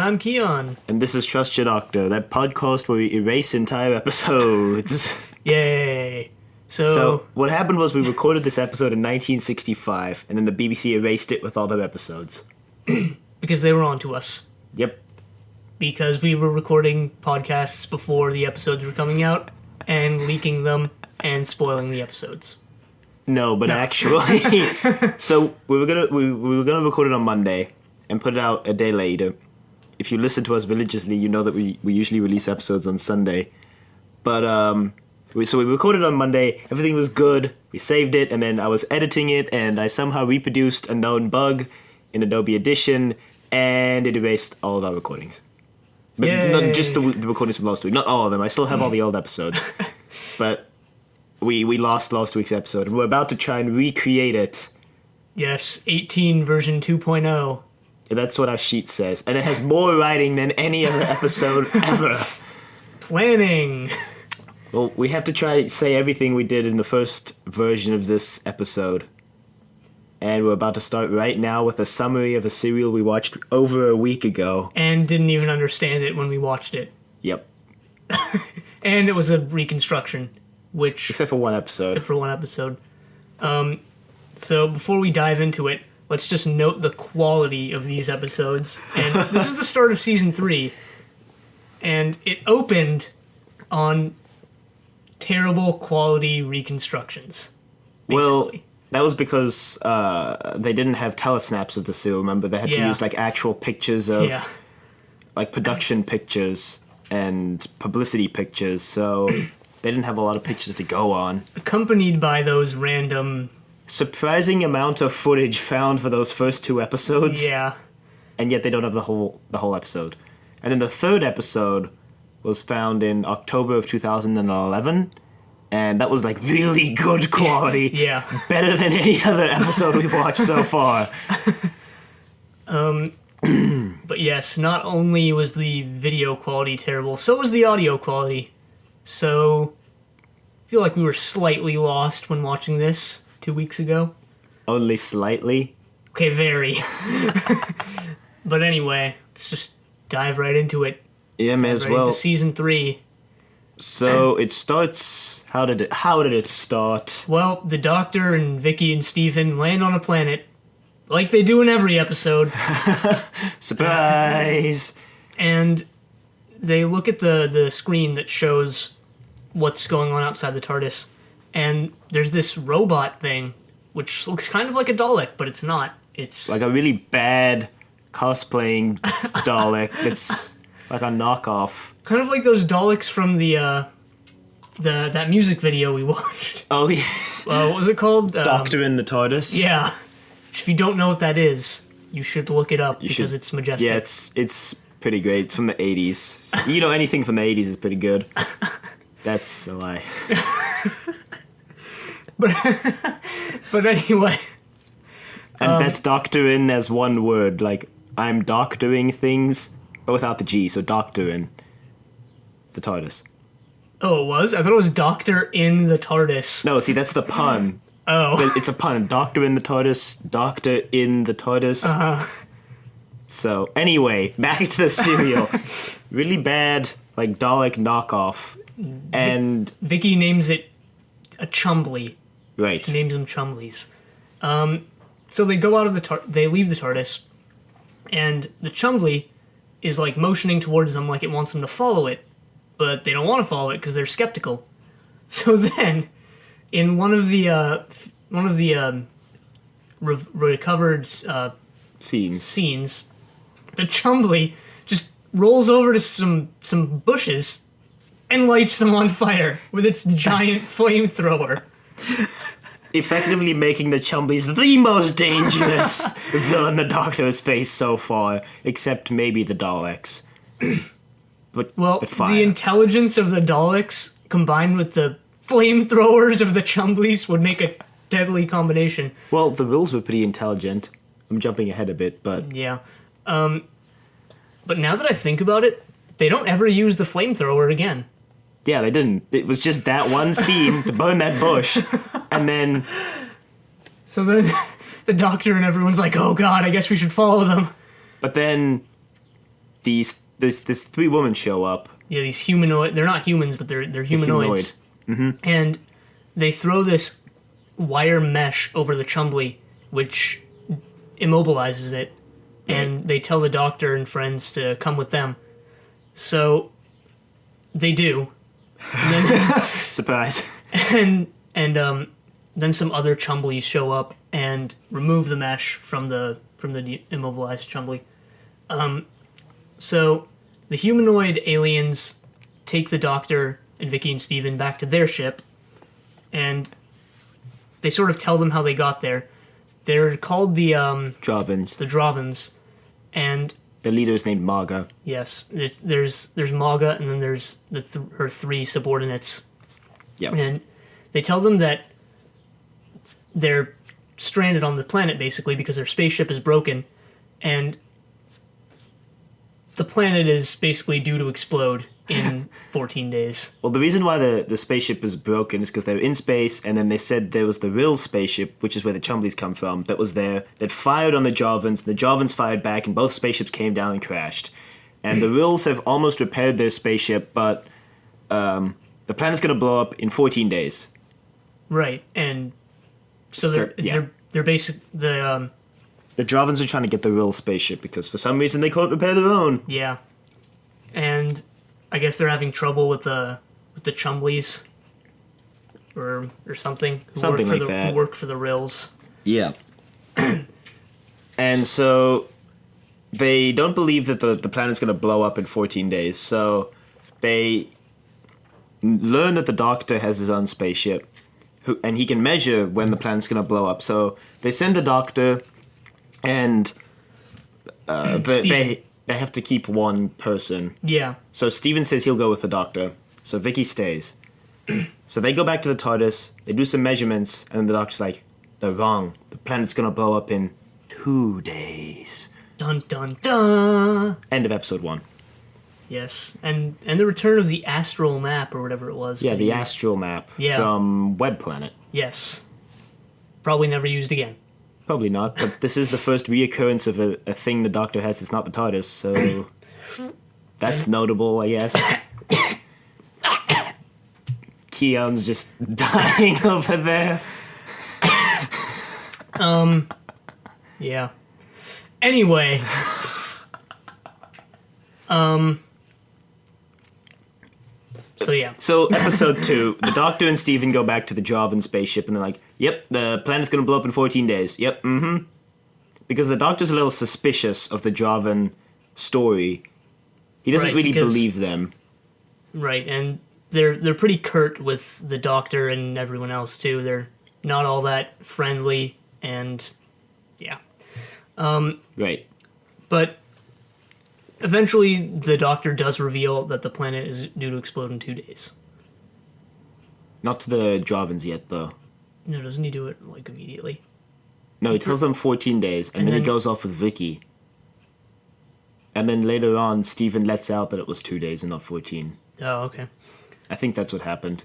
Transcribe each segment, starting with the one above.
I'm Kiyan. And this is Trust Your Doctor, that podcast where we erase entire episodes. Yay. So what happened was we recorded this episode in 1965, and then the BBC erased it with all their episodes. Because they were on to us. Yep. Because we were recording podcasts before the episodes were coming out, and leaking them, and spoiling the episodes. No, but actually... So we were gonna record it on Monday, and put it out a day later. If you listen to us religiously, you know that we usually release episodes on Sunday. But, we recorded on Monday, everything was good, we saved it, and then I was editing it, and I somehow reproduced a known bug in Adobe Audition, and it erased all of our recordings. But not just the recordings from last week, not all of them, I still have all the old episodes. But we lost last week's episode, and we're about to try and recreate it. Yes, 18 version 2.0. That's what our sheet says, and it has more writing than any other episode ever. Planning. Well, we have to try say everything we did in the first version of this episode. And we're about to start right now with a summary of a serial we watched over a week ago. And didn't even understand it when we watched it. Yep. And it was a reconstruction, which... Except for one episode. So before we dive into it, let's just note the quality of these episodes. And this is the start of Season 3. And it opened on terrible quality reconstructions. Basically. Well, that was because they didn't have telesnaps of the serial, remember? They had to use, like, actual pictures of... Yeah. Like, production pictures and publicity pictures, so they didn't have a lot of pictures to go on. Accompanied by those random... Surprising amount of footage found for those first two episodes. Yeah. And yet they don't have the whole episode. And then the third episode was found in October of 2011, and that was like really good quality. Yeah. Better than any other episode we've watched so far. But yes, not only was the video quality terrible, so was the audio quality. So I feel like we were slightly lost when watching this 2 weeks ago. Only slightly? Okay, very. But anyway, let's just dive right into it. Yeah, may as well. Into Season 3. So it starts... How did it start? Well, the Doctor and Vicky and Stephen land on a planet, like they do in every episode. Surprise! And they look at the screen that shows what's going on outside the TARDIS, and there's this robot thing, which looks kind of like a Dalek, but it's not. It's like a really bad cosplaying Dalek. It's like a knockoff. Kind of like those Daleks from that music video we watched. Oh, yeah. What was it called? Doctor in the TARDIS? Yeah. If you don't know what that is, you should look it up because it's majestic. Yeah, it's pretty great. It's from the 80s. You know, anything from the 80s is pretty good. That's a lie. But anyway. And that's doctoring as one word. Like, I'm doctoring things, but without the G, so doctoring the TARDIS. Oh, it was? I thought it was Doctor in the TARDIS. No, see, that's the pun. Oh. It's a pun. Doctor in the TARDIS, Doctor in the TARDIS. Uh-huh. So, anyway, back to the serial. Really bad, like, Dalek knockoff. And... Vicky names it a Chumbly. Right. She names them Chumblies. So they go out of they leave the TARDIS, and the Chumbly is, like, motioning towards them like it wants them to follow it, but they don't want to follow it because they're skeptical. So then, in one of the recovered scenes, the Chumbly just rolls over to some bushes and lights them on fire with its giant flamethrower. Effectively making the Chumblies the most dangerous villain the Doctor has faced so far, except maybe the Daleks. But the intelligence of the Daleks combined with the flamethrowers of the Chumblies would make a deadly combination. Well, the rules were pretty intelligent. I'm jumping ahead a bit, but... Yeah. But now that I think about it, they don't ever use the flamethrower again. Yeah, they didn't. It was just that one scene to burn that bush, and then... So then the Doctor and everyone's like, oh god, I guess we should follow them. But then These 3 women show up. Yeah, these humanoid. They're not humans, but they're humanoids. And they throw this wire mesh over the Chumbly, which immobilizes it. And they tell the Doctor and friends to come with them. So they do. And then, Surprise. and then some other Chumblies show up and remove the mesh from the immobilized Chumbly. So the humanoid aliens take the Doctor and Vicky and Steven back to their ship, and they sort of tell them how they got there. They're called the Dravins. The Dravins, and The leader is named Marga. yes, there's Maga, and then there's her 3 subordinates. Yep. And they tell them that they're stranded on the planet, basically, because their spaceship is broken, and the planet is basically due to explode in 14 days. Well, the reason why the spaceship is broken is because they're in space, and then they said there was the real spaceship, which is where the Chumblies come from, that was there, that fired on the Jarvins, the Jarvins fired back, and both spaceships came down and crashed. And the Rills have almost repaired their spaceship, but the planet's going to blow up in 14 days. Right, and so they're basic the Jarvins are trying to get the real spaceship because for some reason they can't repair their own. yeah, and I guess they're having trouble with the Chumblies or something. Something like that. Who work for the Rills. Yeah. And so they don't believe that the planet's going to blow up in 14 days. So they learn that the Doctor has his own spaceship, and he can measure when the planet's going to blow up. So they send the Doctor, and they have to keep one person. Yeah. So Steven says he'll go with the Doctor. So Vicky stays. So they go back to the TARDIS, they do some measurements, and the Doctor's like, they're wrong. The planet's going to blow up in 2 days. Dun dun dun! End of episode 1. Yes, and the return of the astral map or whatever it was. Yeah, the astral map from Web Planet. Yes. Probably never used again. Probably not, but this is the first reoccurrence of a thing the Doctor has that's not the TARDIS, so that's notable, I guess. Kiyan's just dying over there. Yeah. Anyway. So yeah. So episode 2, the Doctor and Steven go back to the Jarvan spaceship and they're like, yep, the planet's gonna blow up in 14 days. Yep, Because the Doctor's a little suspicious of the Jarvan story. He doesn't really believe them. Right, and they're pretty curt with the Doctor and everyone else too. They're not all that friendly, and yeah. Right. But eventually the Doctor does reveal that the planet is due to explode in 2 days. Not to the Jarvans yet, though. No, doesn't he do it, like, immediately? No, he tells them 14 days, and then he goes off with Vicky. And then later on, Steven lets out that it was 2 days and not 14. Oh, okay. I think that's what happened.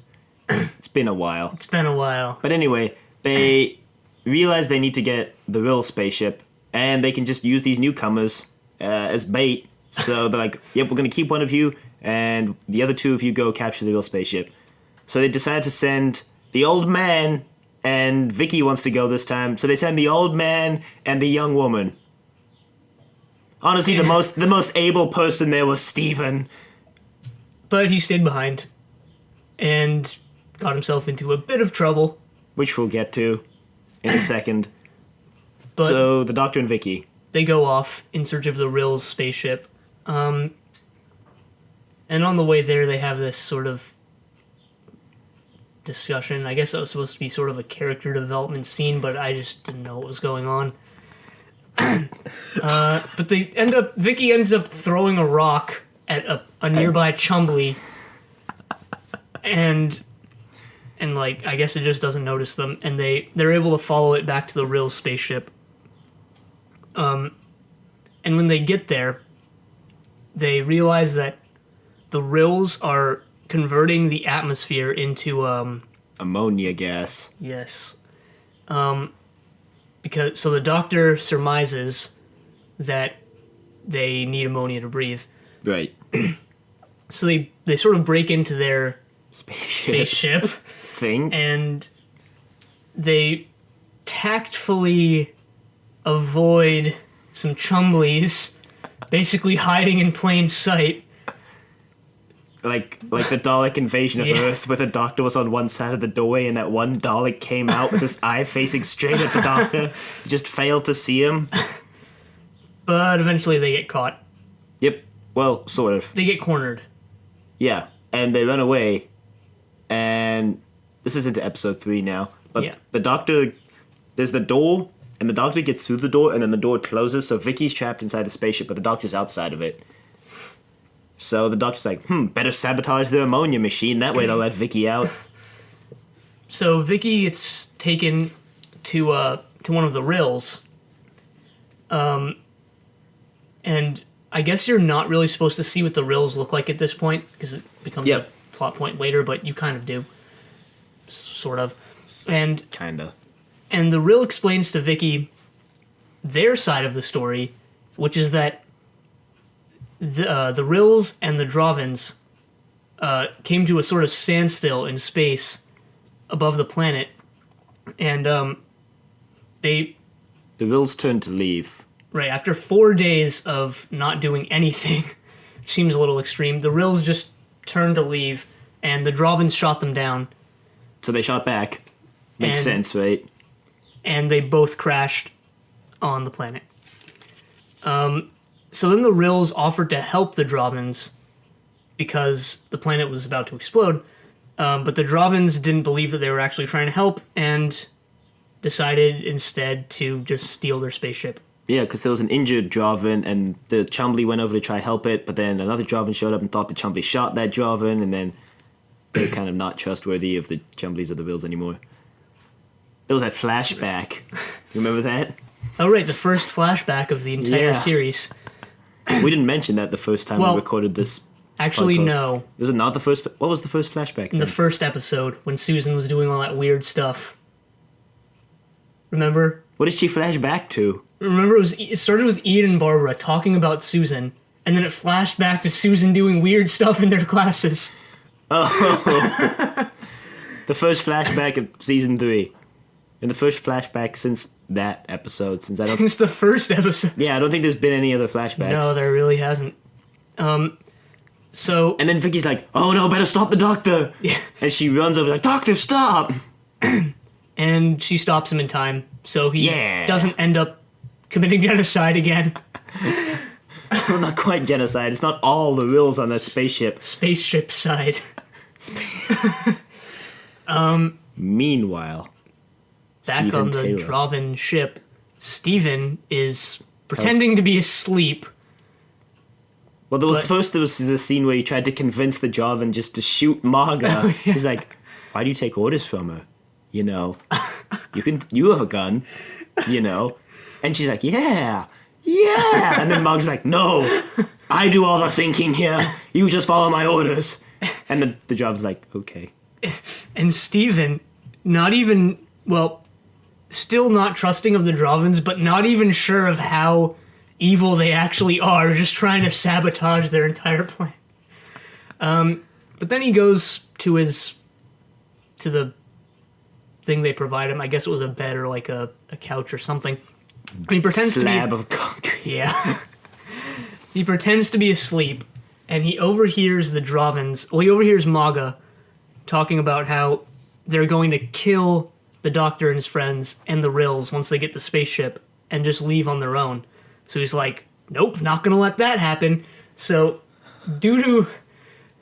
It's been a while. It's been a while. But anyway, they realize they need to get the real spaceship, and they can just use these newcomers as bait. So they're like, yep, we're going to keep one of you, and the other 2 of you go capture the real spaceship. So they decide to send the old man, and Vicky wants to go this time, so they send the old man and the young woman. Honestly, the most able person there was Steven. But he stayed behind and got himself into a bit of trouble. Which we'll get to in a second. But so the Doctor and Vicky. They go off in search of the Rills spaceship. And on the way there, they have this sort of discussion. I guess that was supposed to be sort of a character development scene, but I just didn't know what was going on. But Vicky ends up throwing a rock at a nearby Chumbly, and like, I guess it just doesn't notice them, and they're able to follow it back to the Rills spaceship. And when they get there, they realize that the Rills are converting the atmosphere into ammonia gas. Yes. So the Doctor surmises that they need ammonia to breathe. Right. So they sort of break into their Spaceship spaceship thing. and they tactfully avoid some chumblies basically hiding in plain sight. Like the Dalek invasion of Yeah. Earth, where the Doctor was on one side of the doorway and that one Dalek came out with his eye facing straight at the Doctor. He just failed to see him. But eventually they get caught. Yep. Well, sort of. They get cornered. Yeah. And they run away. And this is into episode 3 now. But Yeah. the Doctor, there's the door, and the Doctor gets through the door, and then the door closes, so Vicky's trapped inside the spaceship, but the Doctor's outside of it. So the Doctor's like, better sabotage the ammonia machine, that way they'll let Vicky out. So Vicky gets taken to one of the rills. And I guess you're not really supposed to see what the rills look like at this point, because it becomes Yep. a plot point later, but you kind of do. Sort of. And Kinda. the rill explains to Vicky their side of the story, which is that the rills and the Dravins came to a sort of standstill in space above the planet, and they The Wills turn to leave. right after 4 days of not doing anything, which seems a little extreme. The rills just turned to leave, and the Dravins shot them down, So they shot back. Makes And- sense, right? and they both crashed on the planet. So then the Rills offered to help the Dravins because the planet was about to explode, but the Dravins didn't believe that they were actually trying to help and decided instead to just steal their spaceship. Yeah, because there was an injured Dravin, and the Chumbly went over to try help it, but then another Dravin showed up and thought the Chumbly shot that Dravin, and then they're kind of not trustworthy of the Chumblies or the Wills anymore. There was that flashback. You remember that? Oh right, the first flashback of the entire Yeah. series. We didn't mention that the first time Well, we recorded this. Actually, podcast. no. Was it not the first? What was the first flashback? In the then? first episode, when Susan was doing all that weird stuff. Remember? What did she flash back to? Remember, it started with Ian and Barbara talking about Susan, and then it flashed back to Susan doing weird stuff in their classes. The first flashback of season 3. And the first flashback since that episode. Since I don't. Since the first episode. Yeah, I don't think there's been any other flashbacks. No, there really hasn't. So, And then Vicky's like, "Oh no, better stop the Doctor!" yeah, And she runs over like, "Doctor, stop!" and she stops him in time, so he Yeah. doesn't end up committing genocide again. Well, not quite genocide. It's not all the Wills on that spaceship. Spaceship side. Meanwhile, Back Stephen on the Taylor. Dravin ship, Steven is pretending to be asleep. Well, there was But- the scene where he tried to convince the Jarvan just to shoot Marga. Oh, yeah. He's like, "Why do you take orders from her? You know, you have a gun, you know." And she's like, "Yeah, yeah." And then Marga's like, "No, I do all the thinking here. You just follow my orders." And the Jarvan's like, "Okay." And Steven, not even, well, still not trusting of the Dravins, but not even sure of how evil they actually are, just trying to sabotage their entire plan. But then he goes to the thing they provide him. I guess it was a bed or like a couch or something. And he pretends Slab to of concrete. be, yeah. He pretends to be asleep, and he overhears the Dravins. Well, he overhears Maga talking about how they're going to kill the Doctor and his friends and the Rills once they get the spaceship and just leave on their own. So he's like, "Nope, not gonna let that happen." So, due to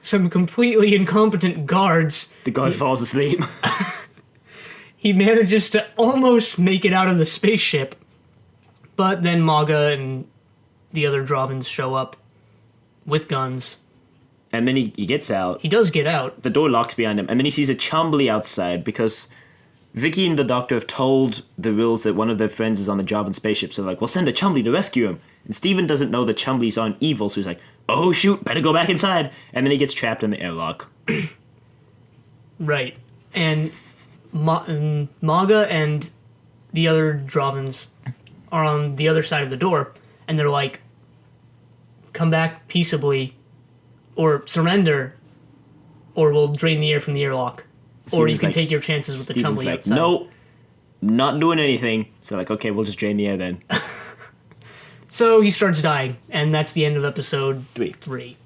some completely incompetent guards, The guard falls asleep. he manages to almost make it out of the spaceship. But then Maga and the other Dravins show up with guns. And then he gets out. He does get out. The door locks behind him, and then he sees a Chumbly outside because Vicky and the Doctor have told the Wills that one of their friends is on the Jarvan spaceship, so they're like, "We'll send a Chumbly to rescue him." And Steven doesn't know that Chumblies aren't evil, so he's like, "Oh shoot, better go back inside." And then he gets trapped in the airlock. Right. And Maga and the other Dravins are on the other side of the door, and they're like come back peaceably, or surrender, or we'll drain the air from the airlock. Or you can take your chances with the Chumbly outside. Nope, not doing anything. So like, okay, we'll just drain the air then. So he starts dying, and that's the end of episode 3.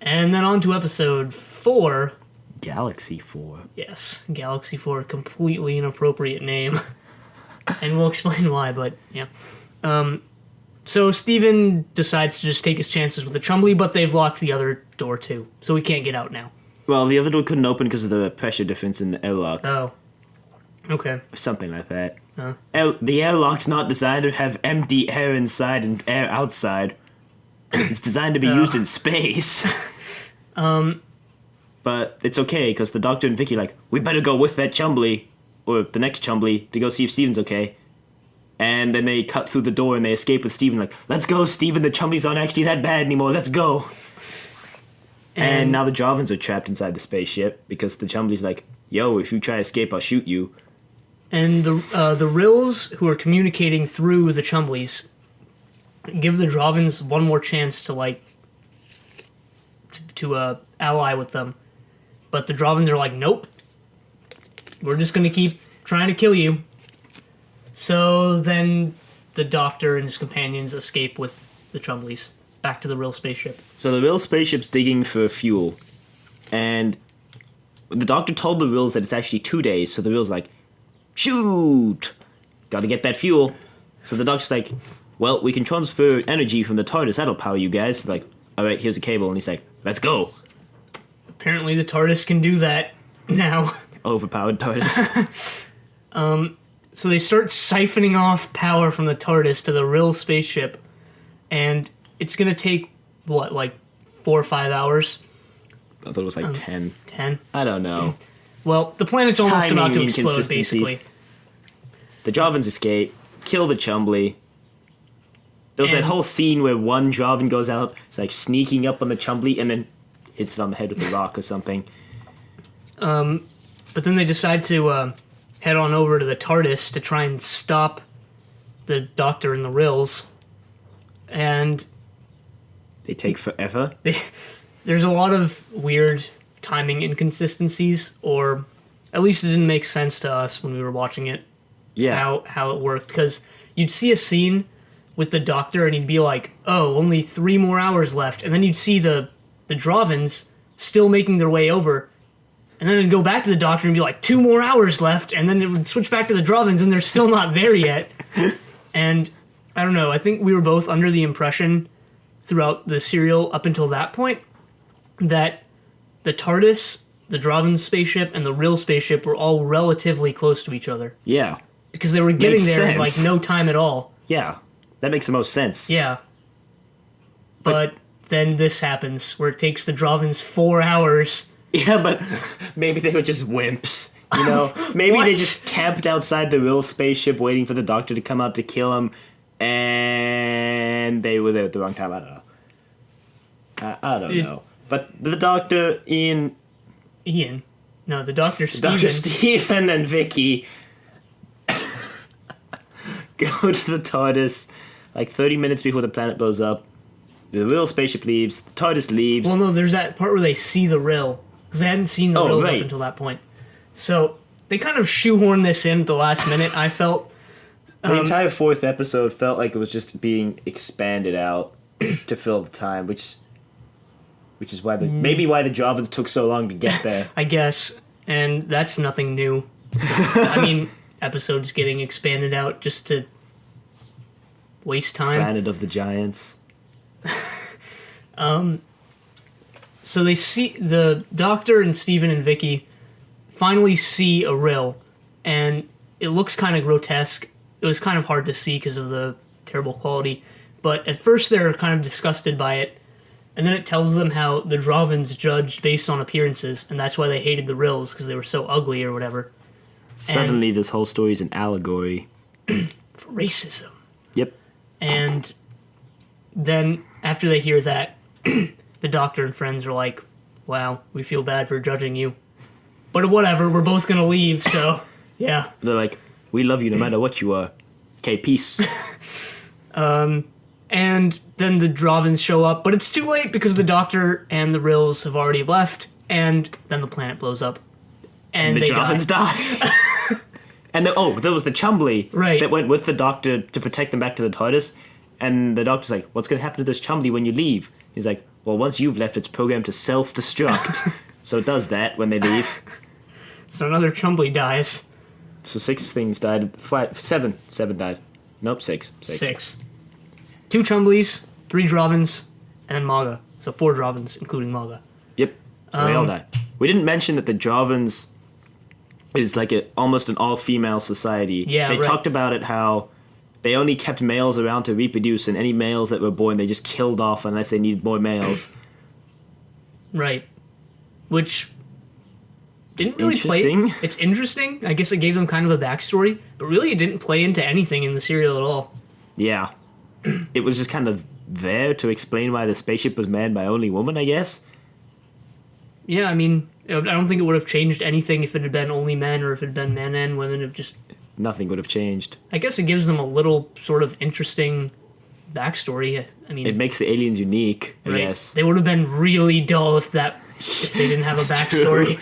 And then on to episode 4. Galaxy 4. Yes, Galaxy 4, completely inappropriate name. And we'll explain why, but yeah. So Steven decides to just take his chances with the Chumbly, but they've locked the other door too, so we can't get out now. Well, the other door couldn't open because of the pressure difference in the airlock. Oh. Okay. Something like that. The airlock's not designed to have empty air inside and air outside. It's designed to be used in space. But it's okay, because the Doctor and Vicky are like, we better go with that Chumbly, or the next Chumbly, to go see if Steven's okay. And then they cut through the door and they escape with Steven, like, let's go, Steven, the Chumblies aren't actually that bad anymore, let's go. And now the Jovans are trapped inside the spaceship, because the Chumblies like, yo, if you try to escape, I'll shoot you. And the Rills, who are communicating through the Chumblies, give the Jovans one more chance to, like, to ally with them. But the Jovans are like, nope. We're just going to keep trying to kill you. So then the Doctor and his companions escape with the Chumblies back to the Rill spaceship. So the Rill spaceship's digging for fuel. And the Doctor told the Rills that it's actually 2 days. So the Rills like, shoot! Gotta get that fuel. So the Doctor's like, well, we can transfer energy from the TARDIS. That'll power you guys. So like, alright, here's a cable. And he's like, let's go. Apparently the TARDIS can do that now. Overpowered TARDIS. So they start siphoning off power from the TARDIS to the Rill spaceship. And it's going to take, what, like 4 or 5 hours? I thought it was like 10. 10? I don't know. Well, the planet's almost about to explode, basically. The Jovans escape, kill the Chumbly. There was that whole scene where one Jovan goes out, it's like sneaking up on the Chumbly, and then hits it on the head with a rock or something. But then they decide to head on over to the TARDIS to try and stop the Doctor and the Rills. And they take forever. There's a lot of weird timing inconsistencies, or at least it didn't make sense to us when we were watching it. Yeah. How it worked, because you'd see a scene with the Doctor and he'd be like, oh, only 3 more hours left, and then you'd see the Jovans still making their way over, and then it'd go back to the Doctor and be like, 2 more hours left, and then it would switch back to the Jovans and they're still not there yet. And I don't know, I think we were both under the impression throughout the serial up until that point that the TARDIS, the Jovan spaceship, and the Rill spaceship were all relatively close to each other. Yeah. Because they were getting there in, like, no time at all. Yeah. That makes the most sense. Yeah. But then this happens, where it takes the Jovans 4 hours. Yeah, but maybe they were just wimps, you know? Maybe they just camped outside the Rill spaceship waiting for the Doctor to come out to kill them, and they were there at the wrong time. I don't know. I don't know. But the Doctor, Ian... No, the Dr. Steven. Dr. Steven and Vicky go to the TARDIS like 30 minutes before the planet blows up. The Rill spaceship leaves. The TARDIS leaves. Well, no, there's that part where they see the Rill. Because they hadn't seen the Rills up until that point. So they kind of shoehorned this in at the last minute, I felt. The entire 4th episode felt like it was just being expanded out to fill the time, which is why maybe why the Jovans took so long to get there. I guess. And that's nothing new. I mean, episodes getting expanded out just to waste time. Planet of the Giants. So they see the Doctor and Steven and Vicky finally see a Rill, and it looks kind of grotesque. It was kind of hard to see because of the terrible quality, but at first they're kind of disgusted by it, and then it tells them how the Jovans judged based on appearances, and that's why they hated the Rills, because they were so ugly or whatever. Suddenly this whole story is an allegory. For racism. Yep. And then after they hear that, the Doctor and friends are like, wow, we feel bad for judging you. But whatever, we're both gonna leave, so yeah. They're like, we love you no matter what you are. Okay, peace. And And then the Dravens show up, but it's too late because the Doctor and the Rills have already left, and then the planet blows up. And the they Dravens die. And there was the Chumbly Right. that went with the Doctor to protect them back to the TARDIS. And the Doctor's like, what's going to happen to this Chumbly when you leave? He's like, well, once you've left, it's programmed to self-destruct. So it does that when they leave. So another Chumbly dies. So 6 things died. 7 died. Nope, 6. 6. 2 Chumblies, 3 Dravens, and then Maga. So 4 Dravens, including Maga. Yep. So they all died. We didn't mention that the Dravens is like almost an all-female society. Yeah, They right. talked about it how they only kept males around to reproduce, and any males that were born they just killed off unless they needed more males. Right. Which didn't really Interesting. play... It's interesting. I guess it gave them kind of a backstory, but really it didn't play into anything in the serial at all. Yeah. It was just kind of there to explain why the spaceship was manned by only women, I guess. Yeah, I mean, I don't think it would have changed anything if it had been only men or if it had been men and women. It just... Nothing would have changed. I guess it gives them a little sort of interesting backstory. I mean... It makes the aliens unique, I right? guess. They would have been really dull if they didn't have a It's backstory.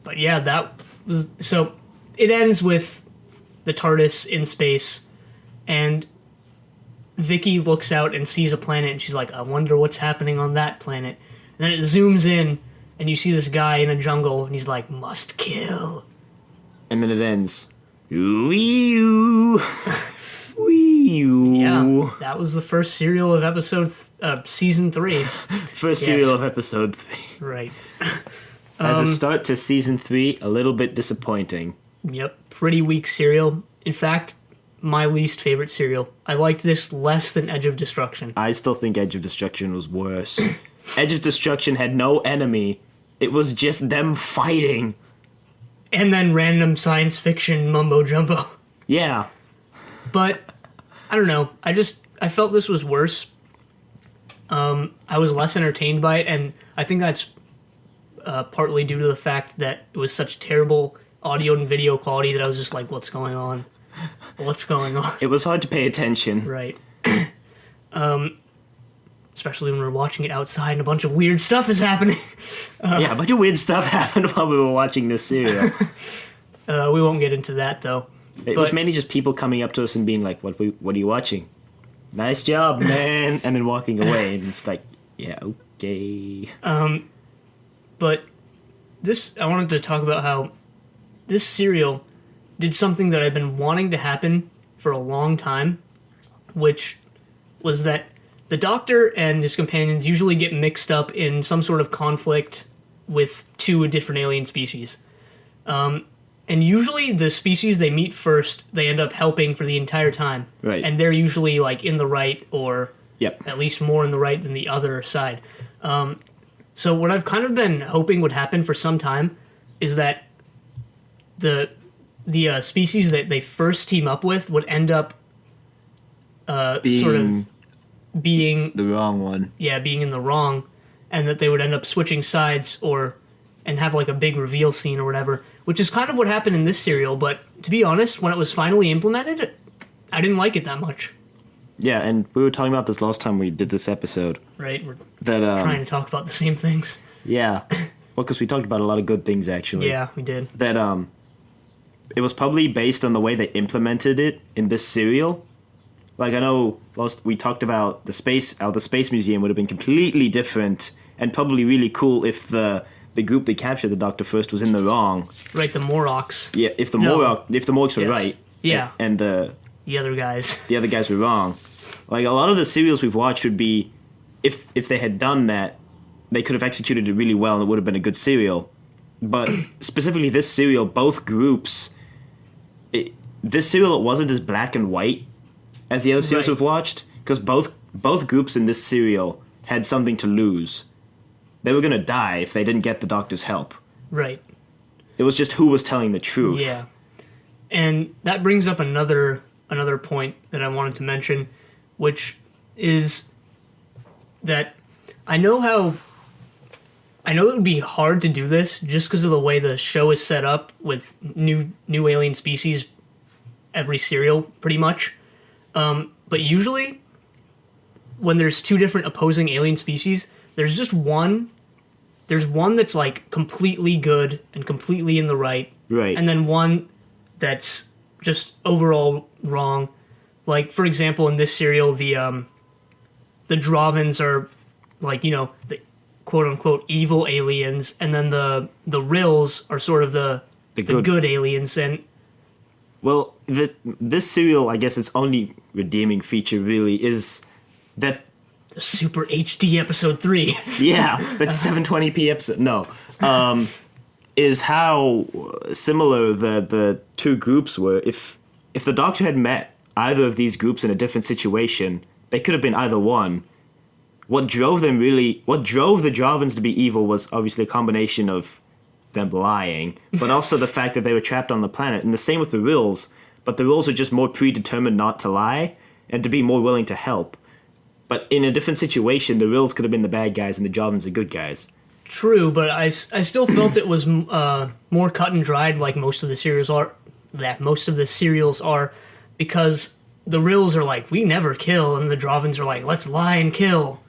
But yeah, that was... So, it ends with the TARDIS in space, and Vicky looks out and sees a planet, and she's like, I wonder what's happening on that planet. And then it zooms in, and you see this guy in a jungle, and he's like, must kill. And then it ends. Wee-oo. Wee-oo. Yeah, that was the first serial of season 3. First serial of episode 3. Right. As a start to season 3, a little bit disappointing. Yep, pretty weak serial. In fact, my least favorite serial. I liked this less than Edge of Destruction. I still think Edge of Destruction was worse. Edge of Destruction had no enemy. It was just them fighting. And then random science fiction mumbo jumbo. Yeah. But, I don't know. I felt this was worse. I was less entertained by it, and I think that's partly due to the fact that it was such terrible audio and video quality that I was just like, what's going on? What's going on? It was hard to pay attention. Right. Especially when we're watching it outside and a bunch of weird stuff is happening. Yeah, a bunch of weird stuff happened while we were watching this serial. We won't get into that, though. It was mainly just people coming up to us and being like, what are you watching? Nice job, man. And then walking away. And it's like, yeah, okay. But I wanted to talk about how this serial did something that I've been wanting to happen for a long time, which was that the Doctor and his companions usually get mixed up in some sort of conflict with 2 different alien species. And usually the species they meet first, they end up helping for the entire time. Right. And they're usually like in the right, or Yep. at least more in the right than the other side. So what I've kind of been hoping would happen for some time is that the species that they first team up with would end up sort of being the wrong one. Yeah, being in the wrong, and that they would end up switching sides and have like a big reveal scene or whatever, which is kind of what happened in this serial. But to be honest, when it was finally implemented, I didn't like it that much. Yeah, and we were talking about this last time we did this episode. Right, we're That trying to talk about the same things. Yeah. Well, because we talked about a lot of good things actually. Yeah, we did. That it was probably based on the way they implemented it in this serial. Like, I know we talked about the space museum would have been completely different and probably really cool if the group that captured the Doctor first was in the wrong. Right, the Morlocks. Yeah, if the Morlocks were Yes. right. Yeah. And the other guys. The other guys were wrong. Like, a lot of the serials we've watched would be, if they had done that, they could have executed it really well and it would have been a good serial. But specifically this serial, both groups, this serial, it wasn't as black and white as the other serials Right. we've watched, because both groups in this serial had something to lose. They were going to die if they didn't get the Doctor's help. Right. It was just who was telling the truth. Yeah. And that brings up another point that I wanted to mention, which is that I know it would be hard to do this just because of the way the show is set up with new alien species every serial, pretty much. But usually, when there's two different opposing alien species, there's just one. There's one that's like completely good and completely in the right, Right. and then one that's just overall wrong. Like for example, in this serial, the Dravins are like the quote unquote evil aliens, and then the Rills are sort of the good aliens. And well, this serial, I guess its only redeeming feature really is that the Super HD episode 3. yeah, that's 720p episode. No, is how similar the two groups were. If the Doctor had met either of these groups in a different situation, they could have been either one. What drove the Dravins to be evil was obviously a combination of them lying, but also the fact that they were trapped on the planet. And the same with the Rills, but the Rills are just more predetermined not to lie and to be more willing to help. But in a different situation, the Rills could have been the bad guys and the Dravins the good guys. True, but I still felt it was more cut and dried, like most of the serials are. Because the Rills are like, we never kill, and the Dravins are like, let's lie and kill.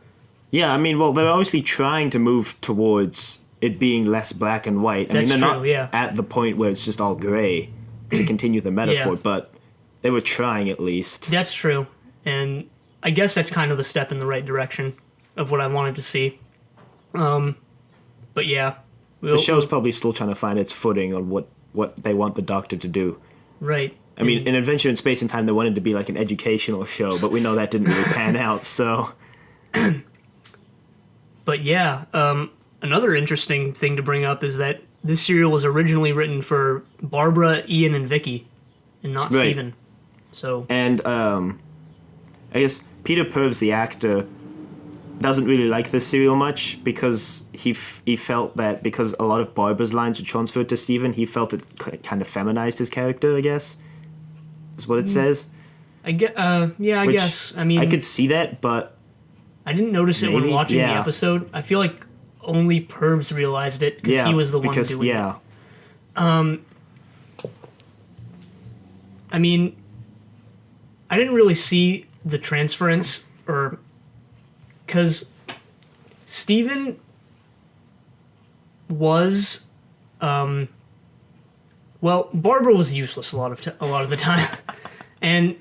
Yeah, I mean, well, they're obviously trying to move towards it being less black and white. I mean, they're not at the point where it's just all gray to continue the metaphor, but they were trying at least. That's true, and I guess that's kind of a step in the right direction of what I wanted to see. But yeah. The show's probably still trying to find its footing on what they want the Doctor to do. Right. I mean, in Adventure in Space and Time, they wanted to be like an educational show, but we know that didn't really pan out, so... But yeah, another interesting thing to bring up is that this serial was originally written for Barbara, Ian, and Vicky, and not Steven. So... And, I guess Peter Purves, the actor, doesn't really like this serial much because he felt that because a lot of Barbara's lines were transferred to Steven, he felt it kind of feminized his character, I guess. Is what it says. I guess. I mean, I could see that, but I didn't notice it when watching the episode. I feel like only Purves realized it because he was the one doing it. I mean, I didn't really see the transference, or because Steven was, well, Barbara was useless a lot of the time, and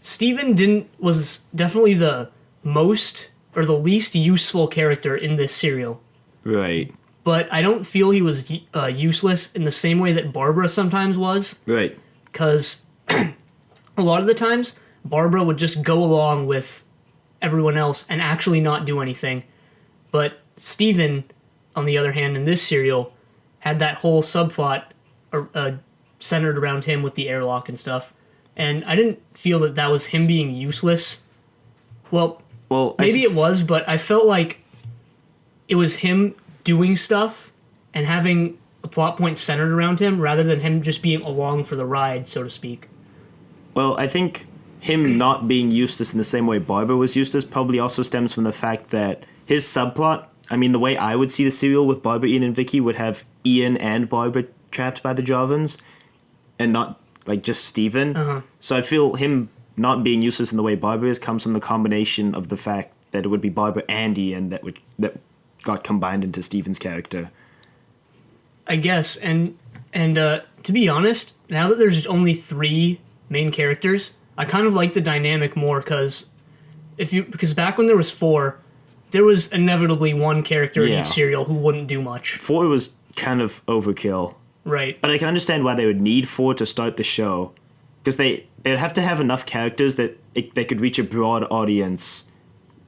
Steven was definitely the most or the least useful character in this serial. Right. But I don't feel he was useless in the same way that Barbara sometimes was. Right. Because a lot of the times, Barbara would just go along with everyone else and actually not do anything. But Steven, on the other hand, in this serial, had that whole subplot centered around him with the airlock and stuff. And I didn't feel that was him being useless. Well maybe it was, but I felt like it was him doing stuff and having a plot point centered around him rather than him just being along for the ride, so to speak. Well, I think him not being Eustace in the same way Barbara was Eustace probably also stems from the fact that his subplot, I mean, the way I would see the serial with Barbara, Ian, and Vicky would have Ian and Barbara trapped by the Dravins and not, like, just Steven. Uh-huh. So I feel him not being Eustace in the way Barbara is comes from the combination of the fact that it would be Barbara and Ian that got combined into Steven's character. I guess, and to be honest, now that there's only 3 main characters, I kind of like the dynamic more because back when there was 4, there was inevitably one character in each serial who wouldn't do much. 4 was kind of overkill. Right. But I can understand why they would need 4 to start the show. Because they'd have to have enough characters that they could reach a broad audience.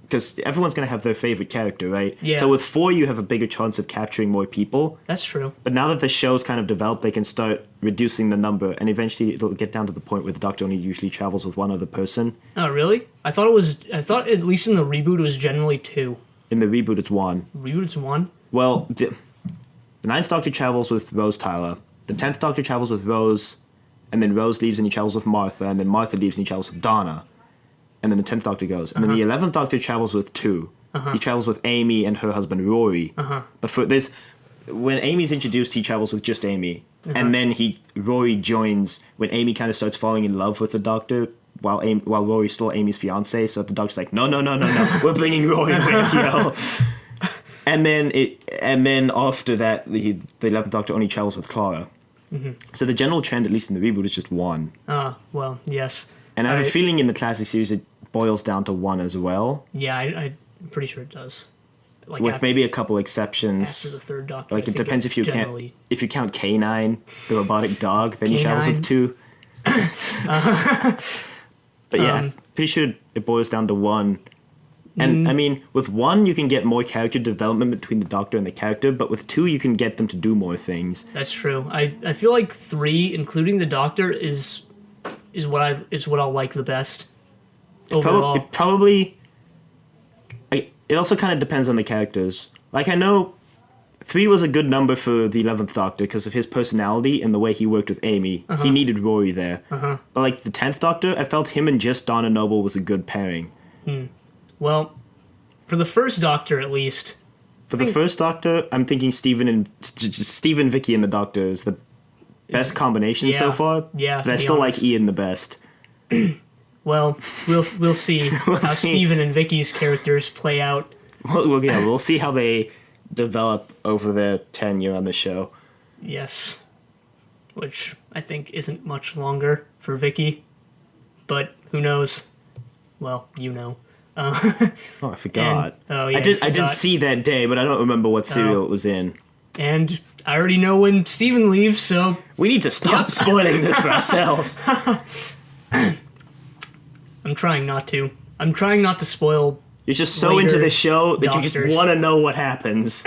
Because everyone's going to have their favorite character, right? Yeah. So with 4, you have a bigger chance of capturing more people. That's true. But now that the show's kind of developed, they can start reducing the number. And eventually it'll get down to the point where the Doctor only usually travels with one other person. Oh, really? I thought at least in the reboot it was generally 2. In the reboot, it's 1. Reboot, it's 1? Well, the 9th Doctor travels with Rose Tyler. The 10th Doctor travels with Rose, and then Rose leaves and he travels with Martha, and then Martha leaves and he travels with Donna. And then the 10th Doctor goes. And then the 11th Doctor travels with 2. He travels with Amy and her husband Rory. But when Amy's introduced, he travels with just Amy. And then Rory joins when Amy kind of starts falling in love with the Doctor while Rory's still Amy's fiance. So the Doctor's like, no, we're bringing Rory with, you know. And then after that, the 11th Doctor only travels with Clara. Mm-hmm. So the general trend, at least in the reboot, is just one. Well, yes. And I have a feeling in the classic series it boils down to one as well. Yeah, I'm pretty sure it does. Like with maybe a couple exceptions. After the third Doctor. Like, it depends if you count K9, the robotic dog, then he travels with 2. But yeah, pretty sure it boils down to one. And, I mean, with 1, you can get more character development between the Doctor and the character, but with 2, you can get them to do more things. That's true. I feel like 3, including the Doctor, is what I'll like the best overall. It also kind of depends on the characters. Like, I know 3 was a good number for the 11th Doctor because of his personality and the way he worked with Amy. He needed Rory there. But, like, the 10th Doctor, I felt him and just Donna Noble was a good pairing. Well, for the first Doctor, at least. For the first Doctor, I'm thinking Stephen, Vicky, and the Doctor is the best combination so far. Yeah, but I still like Ian the best. Well, we'll see how Stephen and Vicky's characters play out. We'll see how they develop over their tenure on the show. Yes, which I think isn't much longer for Vicky, but who knows? Well, you know. I forgot. I did see that day, but I don't remember what serial it was in. And I already know when Steven leaves, so we need to stop spoiling this for ourselves. I'm trying not to. I'm trying not to spoil. You're just so into the show that you just want to know what happens.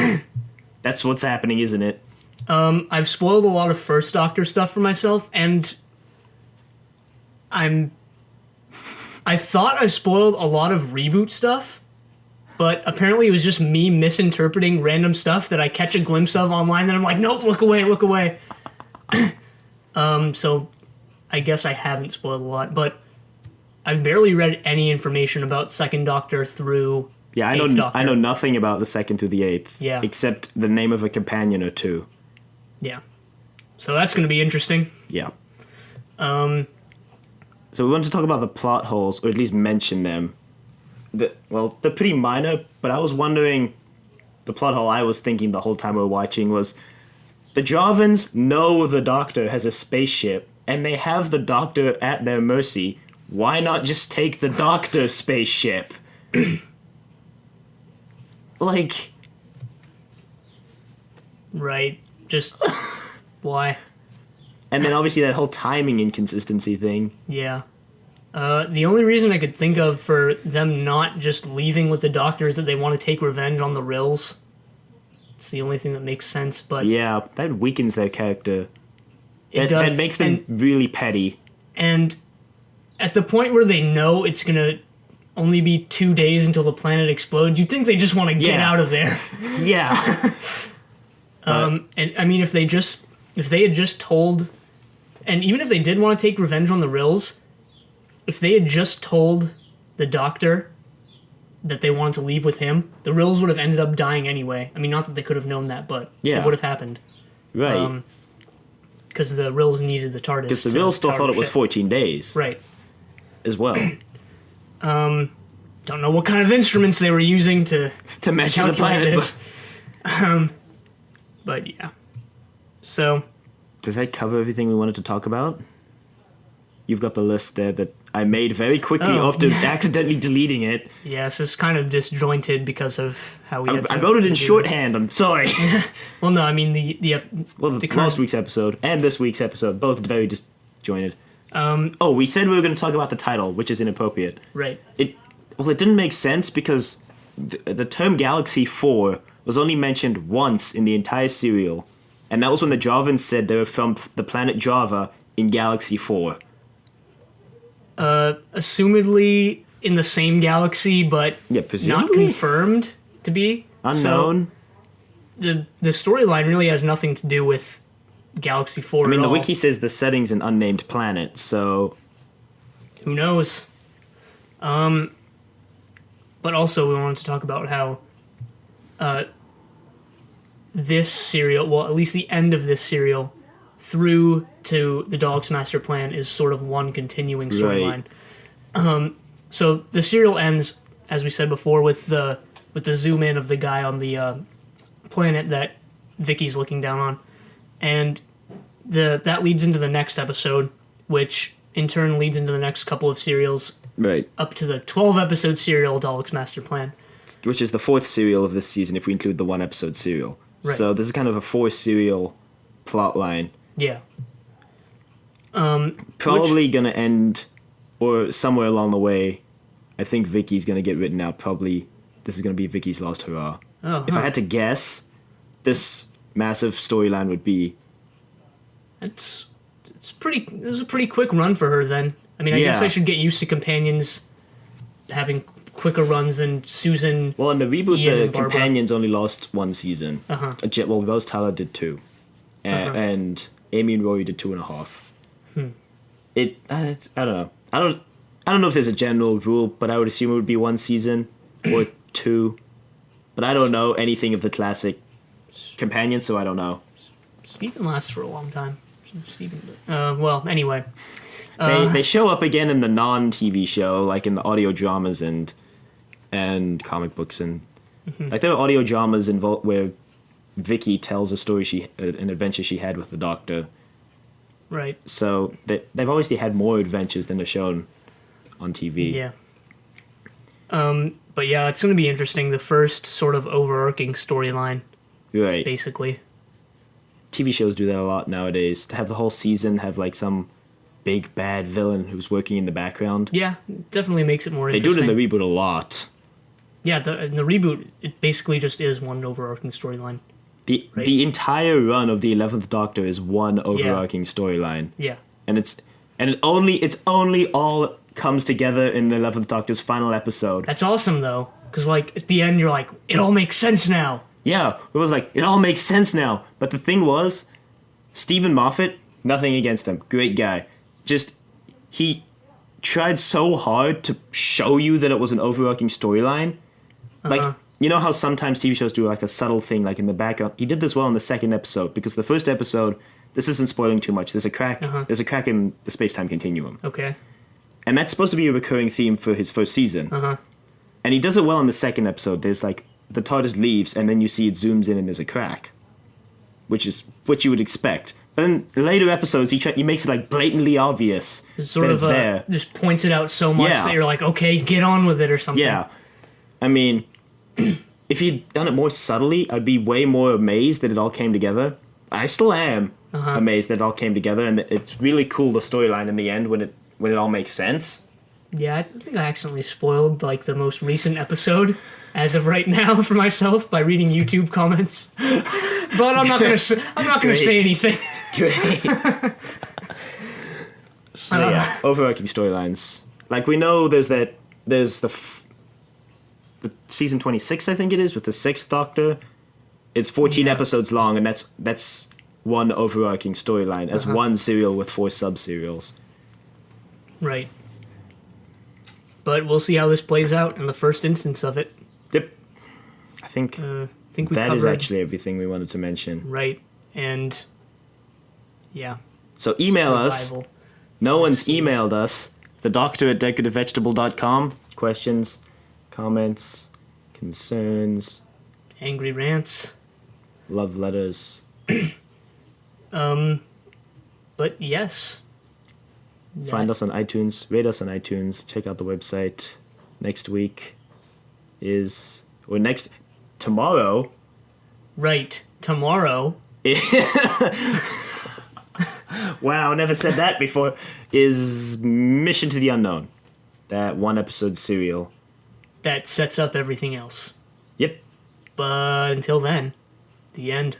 That's what's happening, isn't it? I've spoiled a lot of First Doctor stuff for myself, and I thought I spoiled a lot of reboot stuff, but apparently it was just me misinterpreting random stuff that I catch a glimpse of online, and I'm like, nope, look away. So I guess I haven't spoiled a lot, but I've barely read any information about Second Doctor through Eighth Doctor. I know nothing about the 2nd through the 8th. Yeah. Except the name of a companion or 2. Yeah. So that's going to be interesting. Yeah. So we want to talk about the plot holes, or at least mention them. They're pretty minor, but I was wondering, the plot hole I was thinking the whole time we were watching was, the Jovans know the Doctor has a spaceship, and they have the Doctor at their mercy. Why not just take the Doctor's spaceship? Like... Right. Just... why? And then obviously that whole timing inconsistency thing. Yeah. The only reason I could think of for them not just leaving with the Doctor is that they want to take revenge on the Rills. It's the only thing that makes sense, but... Yeah, that weakens their character. It does. That makes them really petty. And at the point where they know it's going to only be 2 days until the planet explodes, you'd think they just want to get out of there. Yeah. And I mean, if they had just told... And even if they did want to take revenge on the Rills, if they had just told the Doctor that they wanted to leave with him, the Rills would have ended up dying anyway. I mean, not that they could have known that, but it would have happened. Right. Because the Rills needed the TARDIS. Because the Rills still thought it was 14 days. Right. As well. Don't know what kind of instruments they were using to measure the planet. But yeah. So... Does that cover everything we wanted to talk about? You've got the list there that I made very quickly after accidentally deleting it. Yes, it's kind of disjointed because of how we had to... I wrote it in shorthand, I'm sorry. Well, no, I mean the last week's episode and this week's episode, both very disjointed. We said we were going to talk about the title, which is inappropriate. Right. It didn't make sense because the term Galaxy 4 was only mentioned once in the entire serial. And that was when the Javans said they were from the planet Java in Galaxy 4. Assumedly in the same galaxy, but not confirmed to be. Unknown. So the storyline really has nothing to do with Galaxy 4 I mean, at the all. wiki says the setting's an unnamed planet, so... Who knows? But also we wanted to talk about how... this serial, well, at least the end of this serial, through to the Daleks' master plan is sort of one continuing storyline. So the serial ends, as we said before, with the zoom in of the guy on the planet that Vicky's looking down on, and that leads into the next episode, which in turn leads into the next couple of serials, Right. up to the 12-episode serial Dalek's Master Plan. Which is the 4th serial of this season if we include the 1-episode serial. Right. So this is kind of a 4-serial plot line. Yeah. Probably gonna end, or somewhere along the way, I think Vicky's gonna get written out. Probably this is gonna be Vicky's last hurrah. Oh, If I had to guess, this massive storyline would be... It was a pretty quick run for her then. I mean, I guess I should get used to companions having quicker runs than Susan. Well, in the reboot, Ian the and Barbara. companions only lost 1 season. Well, Rose Tyler did 2. And Amy and Rory did 2.5. I don't know. I don't know if there's a general rule, but I would assume it would be 1 season or 2. But I don't know anything of the classic companions, so I don't know. Stephen lasts for a long time. Well, anyway. They show up again in the non-TV show, like in the audio dramas and comic books, and like there are audio dramas involved where Vicky tells a story an adventure she had with the Doctor. Right. So they've obviously had more adventures than they're shown on TV. Yeah. But yeah, it's going to be interesting. The first sort of overarching storyline, Right. basically. TV shows do that a lot nowadays. To have the whole season have like some big bad villain who's working in the background. Yeah, definitely makes it more They interesting. do it in the reboot a lot. Yeah, in the reboot, it basically just is one overarching storyline. The entire run of the 11th Doctor is one overarching storyline. Yeah. And it's only all comes together in the 11th Doctor's final episode. That's awesome, though, because, like, at the end, you're like, it all makes sense now. Yeah, it was like, it all makes sense now. But the thing was, Stephen Moffat, nothing against him, great guy. Just, he tried so hard to show you that it was an overarching storyline. Like, you know how sometimes TV shows do like a subtle thing, like in the background? He did this well in the 2nd episode, because the 1st episode, this isn't spoiling too much, there's a crack in the space-time continuum. Okay. And that's supposed to be a recurring theme for his 1st season. And he does it well in the 2nd episode. There's like, the TARDIS leaves, and then you see it zooms in and there's a crack. Which is what you would expect. But in later episodes, he makes it like blatantly obvious Sort that of it's there. just points it out so much Yeah. that you're like, okay, get on with it or something. Yeah. I mean, if he'd done it more subtly, I'd be way more amazed that it all came together. I still am amazed that it all came together, and it's really cool, the storyline in the end when it all makes sense. Yeah, I think I accidentally spoiled like the most recent episode as of right now for myself by reading YouTube comments. But I'm not gonna say anything. Great. So yeah, overarching storylines. Like we know there's the season 26, I think it is, with the 6th Doctor. It's 14 episodes long, and that's one overarching storyline as one serial with 4 sub-serials. Right. But we'll see how this plays out in the first instance of it. Yep. I think we that covered is actually everything we wanted to mention. right, and yeah. So email us. Survival. No one's emailed us. thedoctor@decorativevegetable.com. Questions, comments, concerns, Angry rants. love letters. But yes. Find us on iTunes. Rate us on iTunes. Check out the website. Next week is... Or tomorrow... Right. Tomorrow. Wow, never said that before. Is Mission to the Unknown. That 1-episode serial. That sets up everything else. Yep. But until then, the end.